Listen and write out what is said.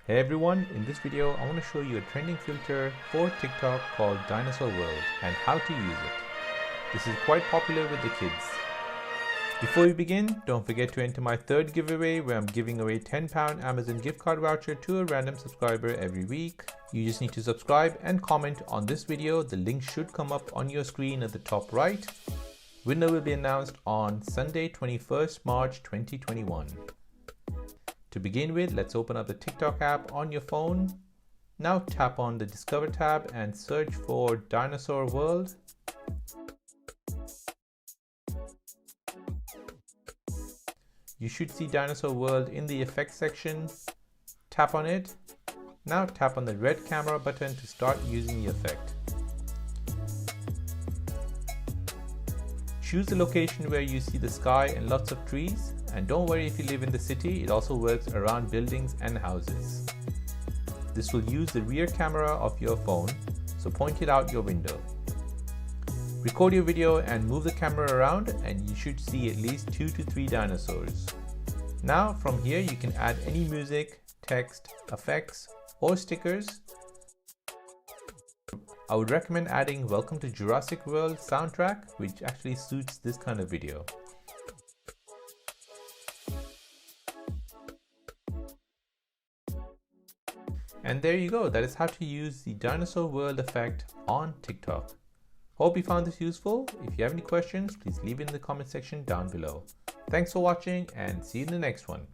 Hey everyone, in this video I want to show you a trending filter for TikTok called Dinosaur World and how to use it. This is quite popular with the kids. Before we begin, don't forget to enter my third giveaway where I'm giving away £10 Amazon gift card voucher to a random subscriber every week. You just need to subscribe and comment on this video. The link should come up on your screen at the top right. Winner will be announced on Sunday 21st March 2021. To begin with, let's open up the TikTok app on your phone. Now tap on the Discover tab and search for Dinosaur World. You should see Dinosaur World in the effects section. Tap on it. Now tap on the red camera button to start using the effect. Choose the location where you see the sky and lots of trees. And don't worry if you live in the city, it also works around buildings and houses. This will use the rear camera of your phone, so point it out your window. Record your video and move the camera around and you should see at least 2 to 3 dinosaurs. Now from here you can add any music, text, effects or stickers. I would recommend adding Welcome to Jurassic World soundtrack, which actually suits this kind of video. And there you go, that is how to use the Dinosaur World effect on TikTok. Hope you found this useful. If you have any questions, please leave it in the comment section down below. Thanks for watching and see you in the next one.